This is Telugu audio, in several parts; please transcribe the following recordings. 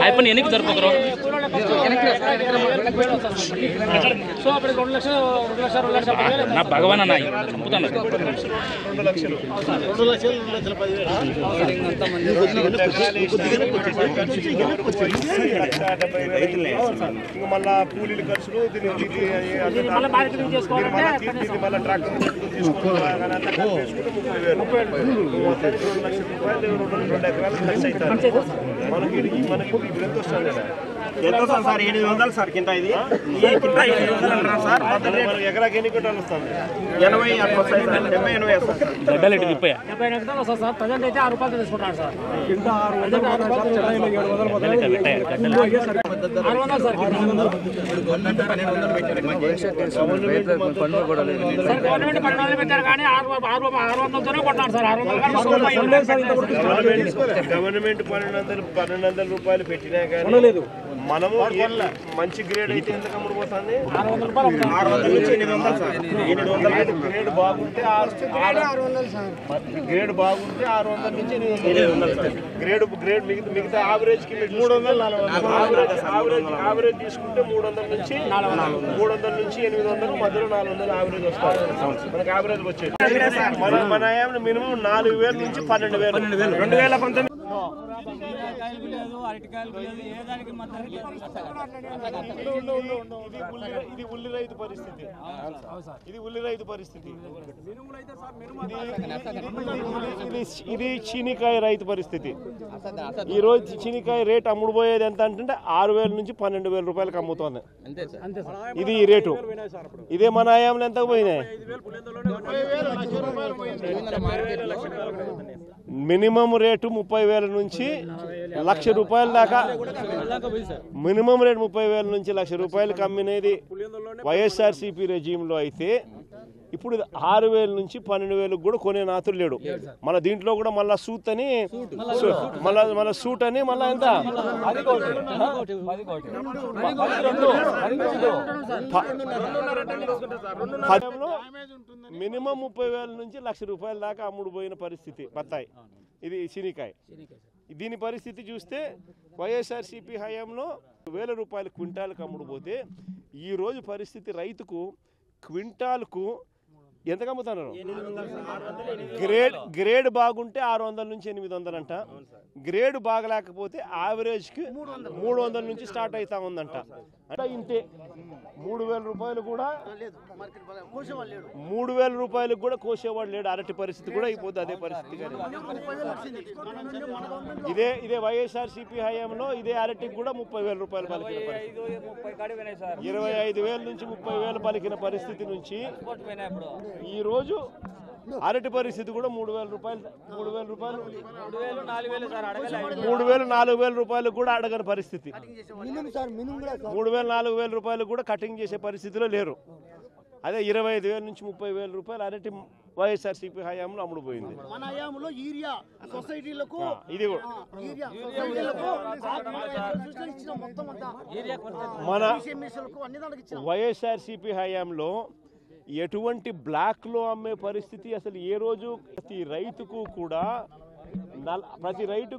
అయిపోయి ఎన్నికి జరుపుకోరు నా భగవాన్ అన్న చంపుతాను మళ్ళా కూలీలు ఖర్చులు మళ్ళీ ట్రాక్టర్ మనకి ఇప్పుడు ఎంత వస్తుంది ఎంత వస్తుంది సార్ 800 సార్ కింద ఇది కింద 800 అంటారు సార్ ఎకరాకి ఎన్ని క్వింటాలు వస్తుంది 80 అట్లా వస్తాయి సార్ 70 80 వస్తుంది గడ్డలు ఎటు తిప్పాయా 70 ఎకరాలు వస్తుంది సార్ ప్రజెంట్ అయితే 6 రూపాయలు తీసుకుంటారు సార్ కింద 600 గవర్నమెంట్ 1200 పెట్టారు కానీ 600తోనే కొట్టారు సార్ 600 గవర్నమెంట్ 1200 రూపాయలు పెట్టినా కానీ మనము మంచి గ్రేడ్ అయితే ఎంత కమ్ముడు పోతుంది 600 నుంచి 800 సార్ 800 గ్రేడ్ బాగుంటే 600 గ్రేడ్ బాగుంటే 600 నుంచి 800 సార్ గ్రేడ్ మిగతా యావరేజ్ కి 300 యావరేజ్ తీసుకుంటే 300 నుంచి 800 మధ్యలో 400 యావరేజ్ వస్తుంది మనకి యావరేజ్ వచ్చేది మన మినిమం 4000 నుంచి 12000 2019 ఇది ఉల్లి రైతు పరిస్థితి ఇది చీనికాయ రైతు పరిస్థితి. ఈ రోజు చీనికాయ రేట్ అమ్ముడుపోయేది ఎంత అంటే 6000 నుంచి 12000 రూపాయలకు అమ్ముతోంది. ఇది ఈ రేటు. ఇదే మన ఆయాంలో ఎంత పోయినాయి? మినిమం రేటు 30,000 నుంచి 1,00,000 రూపాయల దాకా. మినిమం రేటు 30,000 నుంచి 1,00,000 రూపాయలకు అమ్మినది వైఎస్ఆర్సీపీ రెజీమ్లో అయితే ఇప్పుడు 6,000 నుంచి 12,000 కూడా కొనే నాతులు లేడు. మన దీంట్లో కూడా మళ్ళా సూట్ అని మళ్ళా సూట్ అని మళ్ళా ఎంత మినిమం 30,000 నుంచి 1,00,000 రూపాయల దాకా అమ్ముడు పోయిన పరిస్థితి బత్తాయి. ఇది శనికాయ. దీని పరిస్థితి చూస్తే వైఎస్ఆర్సీపీ హయాంలో 1,000 రూపాయలు క్వింటాల్కి అమ్ముడు పోతే ఈరోజు పరిస్థితి రైతుకు క్వింటాల్కు ఎంతకు అమ్ముతున్నారు? గ్రేడ్ బాగుంటే 600 నుంచి 800 అంట. గ్రేడ్ బాగలేకపోతే యావరేజ్కి 300 నుంచి స్టార్ట్ అవుతా ఉందంట. అంటే ఇంతే 3,000 రూపాయలు కూడా 3,000 రూపాయలకు కూడా కోసేవాడు లేడు. అరటి పరిస్థితి కూడా అయిపోతుంది అదే పరిస్థితి. ఇదే వైఎస్ఆర్సీపీ హయాంలో ఇదే అరటికి కూడా 30,000 రూపాయలు పలికిన పరిస్థితి. 25,000 నుంచి 30,000 పలికిన పరిస్థితి నుంచి ఈ రోజు అరటి పరిస్థితి కూడా 3,000 రూపాయలు 4,000 రూపాయలు కూడా అడగని పరిస్థితి. 3,000-4,000 రూపాయలు కూడా కటింగ్ చేసే పరిస్థితిలో లేరు. అదే 25,000 నుంచి 30,000 రూపాయలు అరటి వైఎస్ఆర్సీపీ హయాంలో అమ్ముడుపోయింది. మన వైఎస్ఆర్సీపీ హయాంలో ఎటువంటి బ్లాక్లో అమ్మే పరిస్థితి అసలు ఏ రోజు ప్రతి రైతుకు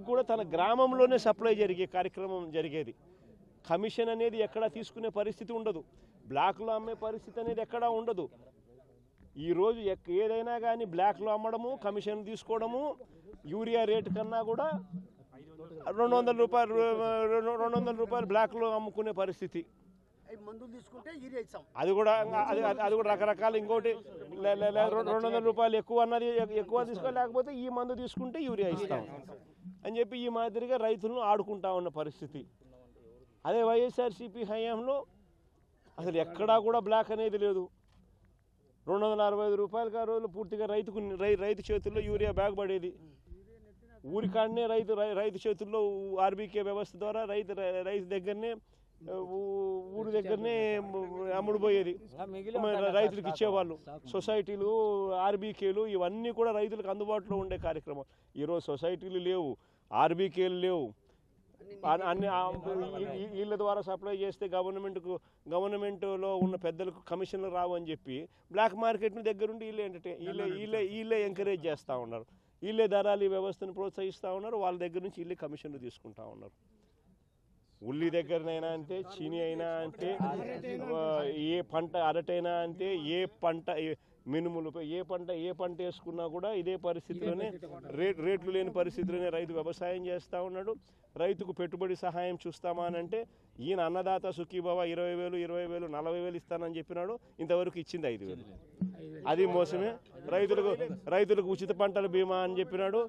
కూడా తన గ్రామంలోనే సప్లై జరిగే కార్యక్రమం జరిగేది. కమిషన్ అనేది ఎక్కడా తీసుకునే పరిస్థితి ఉండదు. బ్లాక్లో అమ్మే పరిస్థితి అనేది ఎక్కడా ఉండదు. ఈరోజు ఏదైనా కానీ బ్లాక్లో అమ్మడము, కమిషన్ తీసుకోవడము, యూరియా రేటు కన్నా కూడా 200 రూపాయలు బ్లాక్లో అమ్ముకునే పరిస్థితి. అది కూడా రకరకాల ఇంకోటి 200 రూపాయలు ఎక్కువ తీసుకోలేకపోతే ఈ మందు తీసుకుంటే యూరియా ఇస్తాం అని చెప్పి ఈ మాదిరిగా రైతులను ఆడుకుంటా ఉన్న పరిస్థితి. అదే వైఎస్ఆర్సీపీ హయాంలో అసలు ఎక్కడా కూడా బ్లాక్ అనేది లేదు. 265 రూపాయలకి ఆ రోజులు పూర్తిగా రైతు చేతుల్లో యూరియా బ్యాగ్ పడేది. ఊరికాడనే రైతు చేతుల్లో ఆర్బీకే వ్యవస్థ ద్వారా రైతు దగ్గరనే ఊరి దగ్గరనే అమ్ముడుపోయేది. రైతులకు ఇచ్చేవాళ్ళు. సొసైటీలు, ఆర్బీకేలు ఇవన్నీ కూడా రైతులకు అందుబాటులో ఉండే కార్యక్రమం. ఈరోజు సొసైటీలు లేవు, ఆర్బీకేలు లేవు. అన్ని వీళ్ళ ద్వారా సప్లై చేస్తే గవర్నమెంట్లో ఉన్న పెద్దలకు కమిషన్లు రావు అని చెప్పి బ్లాక్ మార్కెట్ని దగ్గరుండి వీళ్ళే ఎంకరేజ్ చేస్తూ ఉన్నారు. వీళ్ళే దళారీ వ్యవస్థను ప్రోత్సహిస్తూ ఉన్నారు, వాళ్ళ దగ్గర నుంచి వీళ్ళే కమిషన్లు తీసుకుంటా ఉన్నారు. ఉల్లి దగ్గరనైనా అంతే, చీని అయినా అంతే, ఏ పంట అరటైనా అంతే, ఏ పంట మినుములు ఏ పంట వేసుకున్నా కూడా ఇదే పరిస్థితిలోనే రేట్లు లేని పరిస్థితిలోనే రైతు వ్యవసాయం చేస్తూ ఉన్నాడు. రైతుకు పెట్టుబడి సహాయం చూస్తామా అని అంటే ఈయన అన్నదాత సుఖీభవ 20,000 40,000 ఇస్తానని చెప్పినాడు, ఇంతవరకు ఇచ్చింది 5,000. అది మోసమే. రైతులకు ఉచిత పంటల బీమా అని చెప్పినాడు.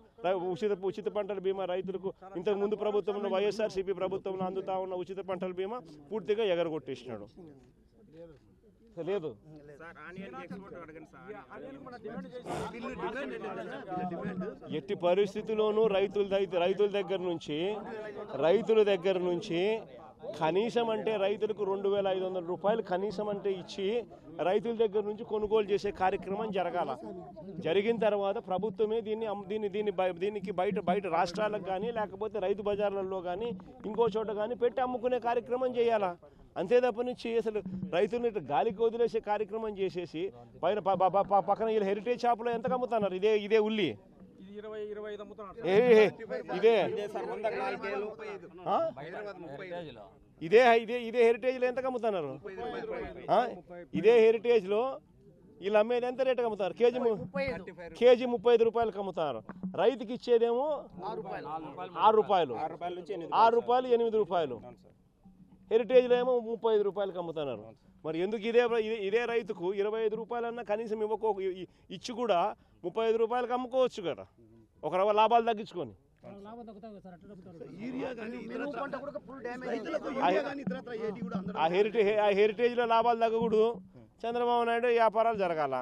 ఉచిత పంటల బీమా రైతులకు ఇంతకు ముందు ప్రభుత్వంలో వైఎస్ఆర్సీపీ ప్రభుత్వంలో అందుతా ఉన్న ఉచిత పంటల బీమా పూర్తిగా ఎగరగొట్టేసినాడు. లేదు ఎట్టి పరిస్థితిలోనూ రైతుల దగ్గర నుంచి కనీసం అంటే రైతులకు 2,500 రూపాయలు కనీసం అంటే ఇచ్చి రైతుల దగ్గర నుంచి కొనుగోలు చేసే కార్యక్రమం జరగాల. జరిగిన తర్వాత ప్రభుత్వమే దీనికి బయట రాష్ట్రాలకు కానీ లేకపోతే రైతు బజార్లలో కానీ ఇంకో చోట కానీ పెట్టి అమ్ముకునే కార్యక్రమం చేయాలా. అంతే తప్ప నుంచి అసలు రైతుల్ని గాలికి వదిలేసే కార్యక్రమం చేసేసి పక్కన వీళ్ళు హెరిటేజ్ షాపులో ఎంత అమ్ముతున్నారు. ఇదే ఉల్లి ఇదే హెరిటేజ్లో ఎంత అమ్ముతున్నారు. ఇదే హెరిటేజ్లో వీళ్ళు అమ్మేది ఎంత రేటుకి అమ్ముతారు? కేజీ 35 రూపాయలకు అమ్ముతారు. రైతుకి ఇచ్చేదేమో 6 రూపాయలు, 8 రూపాయలు. హెరిటేజ్లో ఏమో 35 రూపాయలకు అమ్ముతున్నారు. మరి ఎందుకు ఇదే రైతుకు 25 రూపాయలన్నా కనీసం ఇచ్చి కూడా 35 రూపాయలకు అమ్ముకోవచ్చు కదా, ఒక రవ్వ లాభాలు తగ్గించుకొని. ఆ హెరిటేజ్లో లాభాలు తగ్గకూడదు, చంద్రబాబు నాయుడు వ్యాపారాలు జరగాల.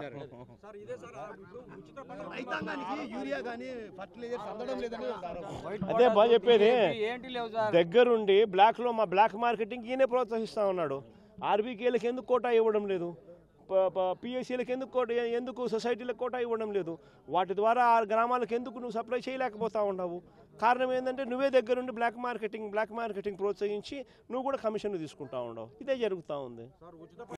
అదే బాగా చెప్పేది. దగ్గరుండి బ్లాక్ మార్కెటింగ్ ఈయనే ప్రోత్సహిస్తా ఉన్నాడు. ఆర్బీకేలకు ఎందుకు కోటా ఇవ్వడం లేదు? పిఎస్సీలకు ఎందుకు సొసైటీలకు కోటా ఇవ్వడం లేదు? వాటి ద్వారా ఆ గ్రామాలకు ఎందుకు నువ్వు సప్లై చేయలేకపోతా ఉన్నావు? కారణం ఏంటంటే నువ్వే దగ్గరుండి బ్లాక్ మార్కెటింగ్ ప్రోత్సహించి నువ్వు కూడా కమిషన్లు తీసుకుంటా ఉండవు. ఇదే జరుగుతూ ఉంది.